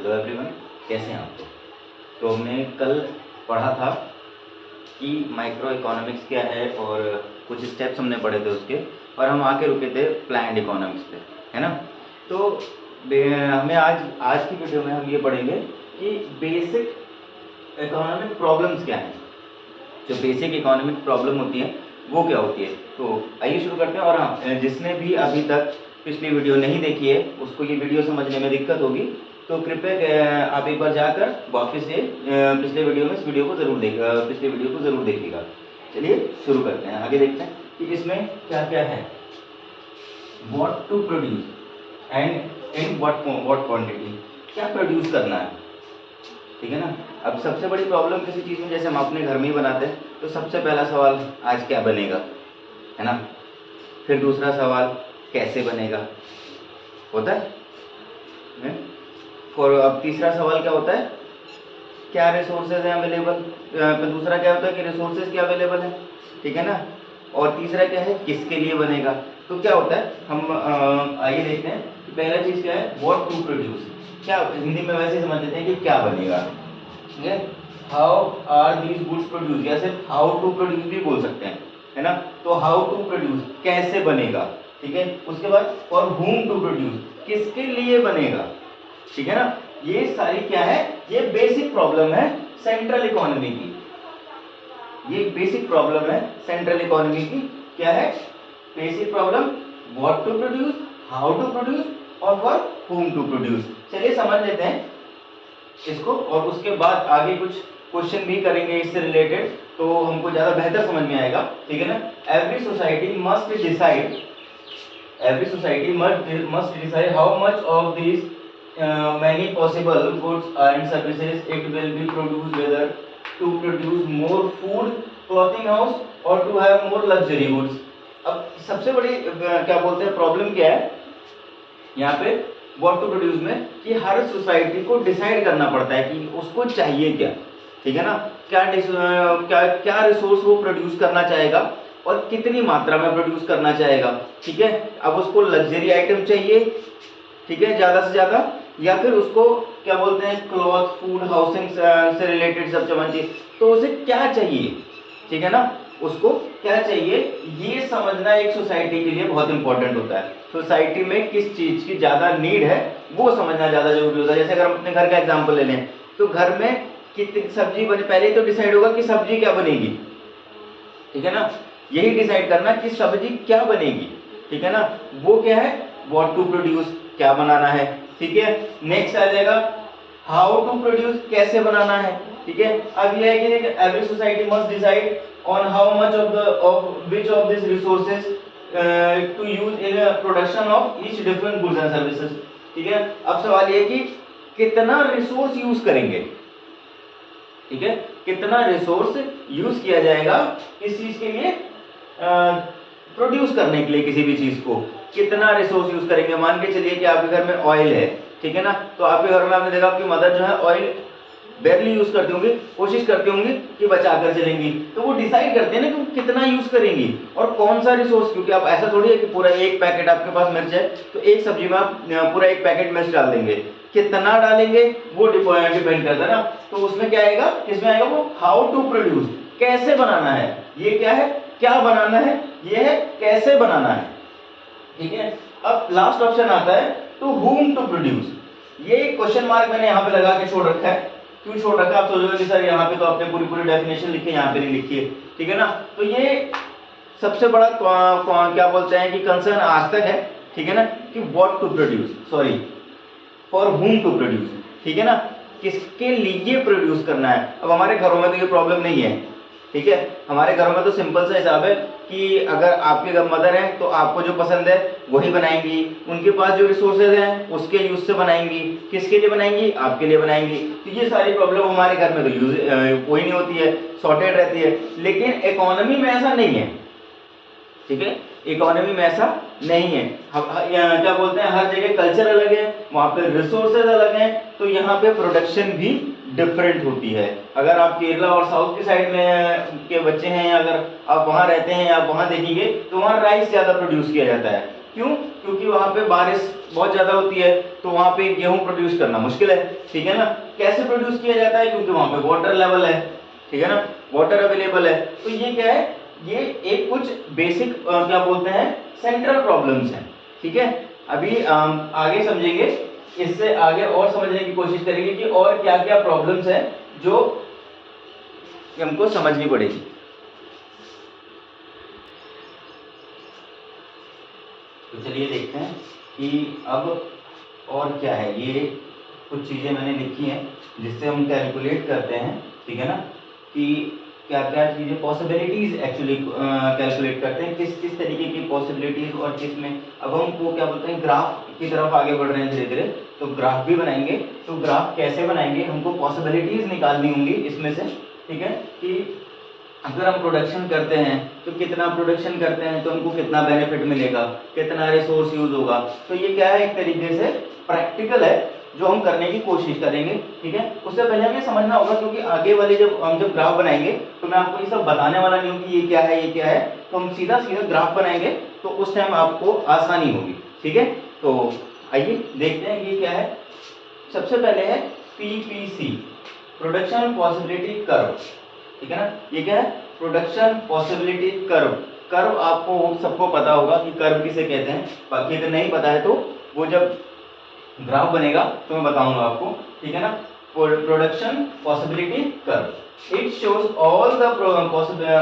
Hello everyone, कैसे हैं आप लोग। तो हमने कल पढ़ा था कि माइक्रो इकोनॉमिक्स क्या है और कुछ स्टेप्स हमने पढ़े थे उसके, और हम आके रुके थे प्लान्ड इकोनॉमिक्स पे, है ना। तो हमें आज की वीडियो में हम ये पढ़ेंगे कि बेसिक इकोनॉमिक प्रॉब्लम्स क्या हैं। जो बेसिक इकोनॉमिक प्रॉब्लम होती है वो क्या होती है। तो आइए शुरू करते हैं। और हाँ, जिसने भी अभी तक पिछली वीडियो नहीं देखी है उसको ये वीडियो समझने में दिक्कत होगी, तो कृपया आप एक बार जाकर वापस से पिछले वीडियो में इस वीडियो को जरूर पिछले वीडियो को जरूर देखिएगा। चलिए शुरू करते हैं, आगे देखते हैं कि इसमें क्या क्या है। What to produce and in what quantity, क्या प्रोड्यूस करना है, ठीक है ना। अब सबसे बड़ी प्रॉब्लम किसी चीज़ में, जैसे हम अपने घर में ही बनाते हैं, तो सबसे पहला सवाल आज क्या बनेगा, है ना। फिर दूसरा सवाल कैसे बनेगा होता है। और अब तीसरा सवाल क्या होता है, क्या रिसोर्सेज हैं अवेलेबल। फिर दूसरा क्या होता है कि रिसोर्सेज क्या अवेलेबल है, ठीक है ना। और तीसरा क्या है, किसके लिए बनेगा। तो क्या होता है, हम आइए देखते हैं कि पहला चीज़ क्या है, व्हाट टू प्रोड्यूस। क्या हिंदी में वैसे समझ लेते हैं कि क्या बनेगा, ठीक है। How are these goods produce, या सिर्फ हाउ टू प्रोड्यूस भी बोल सकते हैं, है ना। तो हाउ टू प्रोड्यूस, कैसे बनेगा, ठीक है। उसके बाद फॉर हुम टू प्रोड्यूस, किसके लिए बनेगा, ठीक है ना। ये सारी क्या है, ये बेसिक प्रॉब्लम है सेंट्रल इकोनॉमी की। ये बेसिक प्रॉब्लम है सेंट्रल इकोनॉमी की। क्या है basic problem, what to produce, how to produce और फॉर हुम टू प्रोड्यूस। चलिए समझ लेते हैं इसको, और उसके बाद आगे कुछ क्वेश्चन भी करेंगे इससे रिलेटेड, तो हमको ज्यादा बेहतर समझ में आएगा, ठीक है ना। Every society must decide how much of this many possible goods and services it will be produced, whether to produce more food, clothing house or to have more luxury goods। अब सबसे बड़ी क्या बोलते हैं प्रॉब्लम क्या है यहाँ पे व्हाट टू प्रोड्यूस में, कि हर सोसाइटी को डिसाइड करना पड़ता है कि उसको चाहिए क्या, ठीक है ना। क्या रिसोर्स वो प्रोड्यूस करना चाहेगा और कितनी मात्रा में प्रोड्यूस करना चाहेगा, ठीक है। अब उसको लग्जरी आइटम चाहिए, ठीक है, ज्यादा से ज्यादा, या फिर उसको क्या बोलते हैं क्लॉथ, फूड, हाउसिंग से रिलेटेड सब चाहिए। तो उसे क्या चाहिए, ठीक है ना, उसको क्या चाहिए, ये समझना एक सोसाइटी के लिए बहुत इंपॉर्टेंट होता है। सोसाइटी में किस चीज की ज्यादा नीड है वो समझना ज्यादा जरूरी होता है। जैसे अगर हम अपने घर का एग्जांपल ले लें, तो घर में कितनी सब्जी बने, पहले तो डिसाइड होगा कि सब्जी क्या बनेगी, ठीक है ना। यही डिसाइड करना कि सब्जी क्या बनेगी, ठीक है ना। वो क्या है, व्हाट टू प्रोड्यूस, क्या बनाना है, ठीक है। नेक्स्ट आ जाएगा हाउ टू प्रोड्यूस, कैसे बनाना है, ठीक है। अब यह है कि every society must decide on how much of which of this resources to use in production of each different goods and services, ठीक है। अब सवाल ये कि कितना रिसोर्स यूज करेंगे, ठीक है, कितना रिसोर्स यूज किया जाएगा किस चीज के लिए, प्रोड्यूस करने के लिए किसी भी चीज को कितना रिसोर्स यूज करेंगे। मान के चलिए कि आपके घर में ऑयल है, ठीक है ना। तो आपके घर में आपने देखा आपकी मदर जो है ऑयल बेरली यूज करती होंगी, कोशिश करती होंगी कि बचा कर चलेंगी। तो वो डिसाइड करते हैं ना कि वो कितना यूज करेंगी और कौन सा रिसोर्स, क्योंकि आप ऐसा थोड़ी है कि पूरा एक पैकेट आपके पास मिर्च है तो एक सब्जी में आप पूरा एक पैकेट मिर्च डाल देंगे, कितना डालेंगे वो डिपेंड करता है ना। तो उसमें क्या आएगा, किसमें आएगा वो हाउ टू प्रोड्यूस, कैसे बनाना है। ये क्या है, क्या बनाना है, ये है कैसे बनाना है, ठीक है। अब लास्ट ऑप्शन आता है टू हुम टू प्रोड्यूस। ये क्वेश्चन मार्क मैंने यहाँ पे लगा के छोड़ रखा है। क्यों छोड़ रखा है आप सोचोगे कि सर यहाँ पे तो आपने पूरी डेफिनेशन लिखी है, यहाँ पे नहीं लिखी है, ठीक है ना। तो ये सबसे बड़ा क्या बोलते हैं कि कंसर्न आज तक है, ठीक है ना, कि what to produce, sorry for whom to produce, ठीक है ना, किसके लिए प्रोड्यूस करना है। अब हमारे घरों में तो ये प्रॉब्लम नहीं है, ठीक है। हमारे घरों में तो सिंपल सा हिसाब है कि अगर आपके मदर हैं तो आपको जो पसंद है वही बनाएंगी, उनके पास जो रिसोर्सेज हैं उसके यूज से बनाएंगी। किसके लिए बनाएंगी, आपके लिए बनाएंगी। तो ये सारी प्रॉब्लम हमारे घर में तो यूज कोई नहीं होती है, सॉर्टेड रहती है। लेकिन इकोनॉमी में ऐसा नहीं है, ठीक है, इकोनॉमी में ऐसा नहीं है। क्या बोलते हैं हर जगह कल्चर अलग है, वहां पे रिसोर्सेज अलग हैं, तो यहाँ पे प्रोडक्शन भी डिफरेंट होती है। अगर आप केरला और साउथ की साइड में के बच्चे हैं, अगर आप वहां रहते हैं, आप वहां देखेंगे तो वहां राइस ज्यादा प्रोड्यूस किया जाता है। क्यों, क्योंकि वहां पे बारिश बहुत ज्यादा होती है, तो वहां पे गेहूं प्रोड्यूस करना मुश्किल है, ठीक है ना। कैसे प्रोड्यूस किया जाता है, क्योंकि वहां पे वाटर लेवल है, ठीक है ना, वाटर अवेलेबल है। तो ये क्या है, ये एक कुछ बेसिक क्या बोलते हैं सेंट्रल प्रॉब्लम्स हैं, ठीक है। अभी आगे समझेंगे, इससे आगे और समझने की कोशिश करेंगे कि और क्या क्या प्रॉब्लम्स हैं जो हमको समझनी पड़ेगी। तो चलिए देखते हैं कि अब और क्या है। ये कुछ चीजें मैंने लिखी हैं जिससे हम कैलकुलेट करते हैं, ठीक है ना, कि क्या क्या चीजें पॉसिबिलिटीज एक्चुअली कैलकुलेट करते हैं, किस किस तरीके की पॉसिबिलिटीज और किस में। अब हमको क्या बोलते हैं ग्राफ की तरफ आगे बढ़ रहे हैं धीरे धीरे, तो ग्राफ भी बनाएंगे। तो ग्राफ कैसे बनाएंगे, हमको पॉसिबिलिटीज निकालनी होंगी इसमें से, ठीक है, कि अगर हम प्रोडक्शन करते हैं तो कितना प्रोडक्शन करते हैं तो हमको कितना बेनिफिट मिलेगा, कितना रिसोर्स यूज होगा। तो ये क्या है, एक तरीके से प्रैक्टिकल है जो हम करने की कोशिश करेंगे, ठीक है। उससे पहले हमें समझना होगा, क्योंकि आगे वाले जब हम ग्राफ बनाएंगे तो मैं आपको ये सब बताने वाला नहीं हूँ कि ये क्या है ये क्या है, तो हम सीधा सीधा ग्राफ बनाएंगे तो उस टाइम आपको आसानी होगी, ठीक है। तो आइए देखते हैं ये क्या है। सबसे पहले है पीपीसी, प्रोडक्शन पॉसिबिलिटी कर्व, ठीक है ना। ये क्या है, प्रोडक्शन पॉसिबिलिटी कर्व। कर्व आपको सबको पता होगा कि कर्व किसे कहते हैं, बाकी अगर नहीं पता है तो वो जब ग्राफ बनेगा तो मैं बताऊंगा आपको, ठीक है ना। Production possibility curve, it shows all the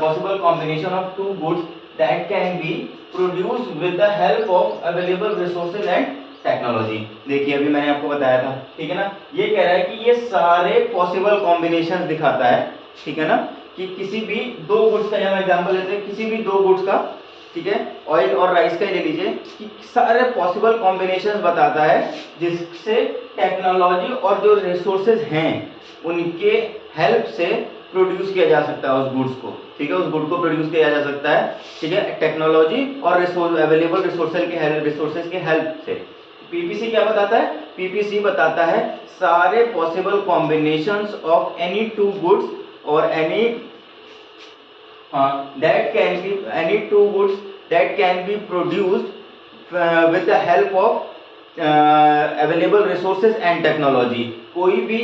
possible combination of two goods that can be produced with the help of available resources and technology. देखिए अभी मैंने आपको बताया था, ठीक है ना। ये कह रहा है कि ये सारे पॉसिबल कॉम्बिनेशन दिखाता है, ठीक है ना, कि किसी भी दो गुड्स का, हम एग्जांपल लेते हैं किसी भी दो गुड्स का, ठीक है, ऑयल और राइस का ही ले लीजिए, कि सारे पॉसिबल कॉम्बिनेशंस बताता है जिससे टेक्नोलॉजी और जो रिसोर्सेज हैं उनके हेल्प से प्रोड्यूस किया जा सकता है उस गुड्स को, ठीक है, उस गुड को प्रोड्यूस किया जा सकता है, ठीक है, टेक्नोलॉजी और रिसोर्स अवेलेबल रिसोर्सेज के हेल्प से। पीपीसी क्या बताता है, पीपीसी बताता है सारे possible combinations of any two goods और any two goods that can be produced with the help of available resources and technology। कोई भी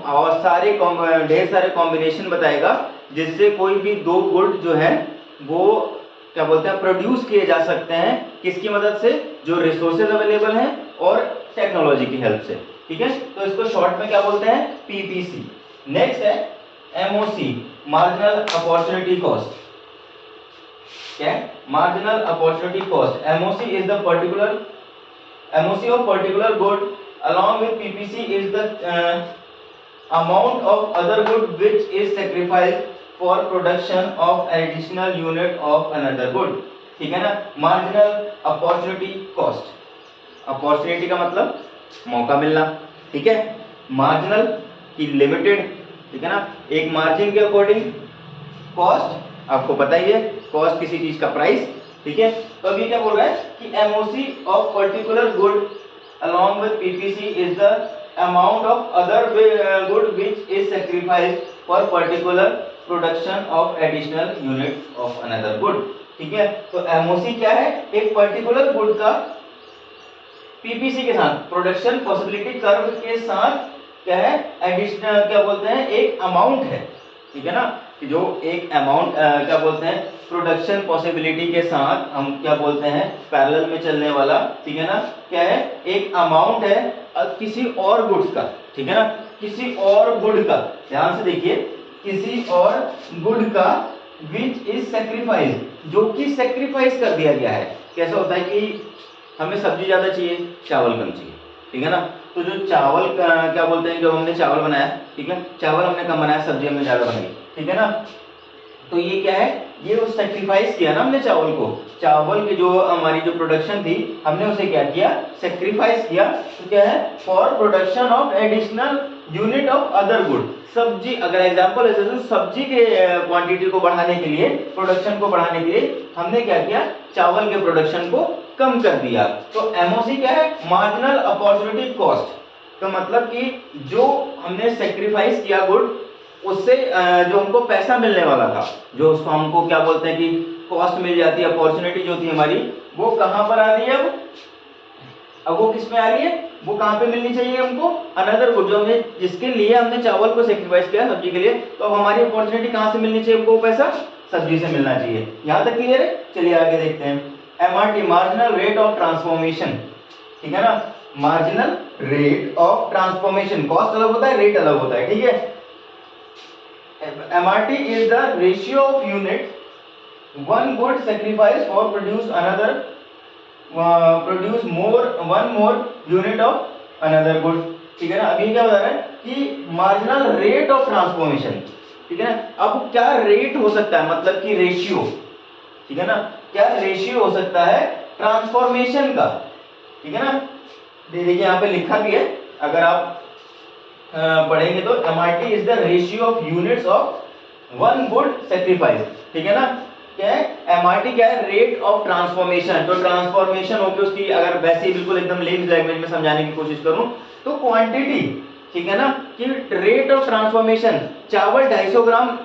और सारे ढेर सारे कॉम्बिनेशन बताएगा जिससे कोई भी दो गुड जो है वो क्या बोलते हैं प्रोड्यूस किए जा सकते हैं, किसकी मदद से, जो रिसोर्सेज अवेलेबल हैं और टेक्नोलॉजी की हेल्प से, ठीक है। तो इसको शॉर्ट में क्या बोलते हैं, पीपीसी। नेक्स्ट है MOC, मार्जिनल अपॉर्चुनिटी कॉस्ट। क्या है, marginal opportunity cost. MOC is the particular MOC of particular good along with PPC is the amount of other good which is sacrificed for production of additional unit of another good, ठीक है ना। Marginal opportunity cost, opportunity का मतलब मौका मिलना, ठीक है, marginal की लिमिटेड, ठीक है ना, एक मार्जिन के अकॉर्डिंग। कॉस्ट आपको पता ही है, कॉस्ट किसी चीज का प्राइस, ठीक है। तो अभी क्या बोल रहा है कि MOC of particular good along with PPC is the amount of other good which is sacrificed for particular production of additional unit of another good, ठीक है। तो MOC क्या है, एक पर्टिकुलर गुड का PPC के साथ, प्रोडक्शन पॉसिबिलिटी कर्व के साथ क्या है, एडिशनल क्या बोलते हैं एक अमाउंट है, ठीक है ना, कि जो एक अमाउंट क्या बोलते हैं प्रोडक्शन पॉसिबिलिटी के साथ हम क्या बोलते हैं पैरेलल में चलने वाला, ठीक है ना, क्या है एक अमाउंट है किसी और गुड्स का, ठीक है ना, किसी और गुड का, ध्यान से देखिए, किसी और गुड का विच इज सेक्रीफाइस, जो कि सेक्रीफाइस कर दिया गया है। कैसा होता है कि हमें सब्जी ज्यादा चाहिए, चावल कम चाहिए, ठीक है ना, तो जो चावल क्या बोलते हैं, जो हमने चावल बनाया, ठीक है, चावल हमने कम बनाया, सब्जी हमने ज्यादा बनाई, ठीक है ना। तो ये क्या है, ये उस सेक्रीफाइस किया ना हमने चावल को, चावल की जो हमारी जो प्रोडक्शन थी हमने उसे क्या किया, सेक्रीफाइस किया। तो क्या है, for production of additional unit of other good. सब्जी अगर एग्जांपल है तो सब्जी के क्वांटिटी को बढ़ाने के लिए, प्रोडक्शन को बढ़ाने के लिए हमने क्या किया, चावल के प्रोडक्शन को कम कर दिया। तो MOC क्या है, मार्जिनल अपॉर्चुनिटी कॉस्ट। तो मतलब कि जो हमने सेक्रीफाइस किया गुड, उससे जो हमको पैसा मिलने वाला था, जो उसको हमको क्या बोलते हैं कि कॉस्ट मिल जाती है, अपॉर्चुनिटी जो थी हमारी वो कहां पर आ रही है, अब अब वो किस में आ रही है, वो कहाँ पे मिलनी चाहिए हमको, अनदर गुड, जो हमने जिसके लिए हमने चावल को सेक्रीफाइस किया सब्जी के लिए, तो अब हमारी अपॉर्चुनिटी कहाँ से मिलनी चाहिए हमको, वो पैसा सब्जी से मिलना चाहिए। यहाँ तक क्लियर है? चलिए आगे देखते हैं। MRT, marginal rate of transformation, ठीक है ना, marginal rate of transformation, cost अलग होता है, रेट अलग होता है, ठीक है। MRT is the ratio of units one good sacrifice for produce one more unit of another good, ठीक है ना। अभी क्या बता रहा है कि मार्जिनल रेट ऑफ ट्रांसफॉर्मेशन, ठीक है ना। अब क्या रेट हो सकता है, मतलब कि रेशियो, ठीक है ना, क्या रेशियो हो सकता है ट्रांसफॉर्मेशन का, ठीक है ना। देखिए यहाँ पे लिखा भी है, अगर आप पढ़ेंगे तो MRT is the ratio of units of one good sacrifice, ठीक है ना। क्या है MRT, क्या है, रेट ऑफ ट्रांसफॉर्मेशन। तो ट्रांसफॉर्मेशन होगी उसकी, अगर वैसे ही बिल्कुल एकदम लेम लैंग्वेज में समझाने की कोशिश करूं तो क्वांटिटी, ठीक है ना, कि रेट ऑफ ट्रांसफॉर्मेशन, चावल 250 ग्राम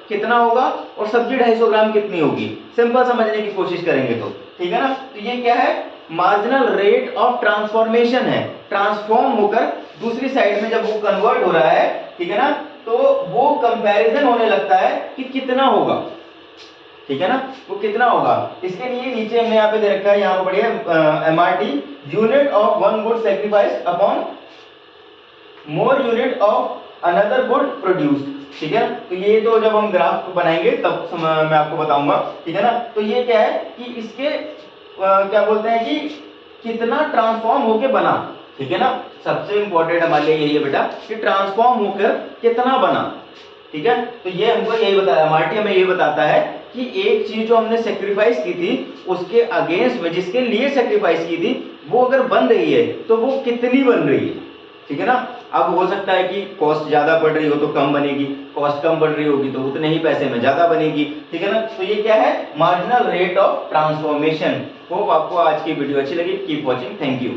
कितना होगा और सब्जी 250 ग्राम कितनी होगी, सिंपल समझने की कोशिश करेंगे तो, ठीक है ना। तो ये क्या है, मार्जिनल रेट ऑफ ट्रांसफॉर्मेशन है, ट्रांसफॉर्म होकर दूसरी साइड में जब वो कन्वर्ट हो रहा है, ठीक है ना, तो वो कंपैरिजन होने लगता है कि कितना होगा, ठीक है ना, वो कितना होगा। इसके लिए नीचे हमने यहाँ पे दे रखा है, यहाँ पर पढ़िए MRT, unit of one good sacrifice upon more unit of another good produce, ठीक है। तो ये तो जब हम ग्राफ बनाएंगे तब मैं आपको बताऊंगा, ठीक है ना। तो ये क्या है कि इसके क्या बोलते हैं कि कितना ट्रांसफॉर्म होके बना, ठीक है ना। सबसे इंपॉर्टेंट हमारे लिए यही है बेटा कि ट्रांसफॉर्म होकर कितना बना, ठीक है। तो ये हमको यही बताया, MRT हमें ये बताता है कि एक चीज जो हमने सेक्रीफाइस की थी उसके अगेंस्ट में जिसके लिए सेक्रीफाइस की थी वो अगर बन रही है तो वो कितनी बन रही है, ठीक है ना। अब हो सकता है कि कॉस्ट ज्यादा बढ़ रही हो तो कम बनेगी, कॉस्ट कम बढ़ रही होगी तो उतने ही पैसे में ज्यादा बनेगी, ठीक है ना। तो ये क्या है, marginal rate of transformation. Hope आपको आज की वीडियो अच्छी लगी। Keep watching, thank you.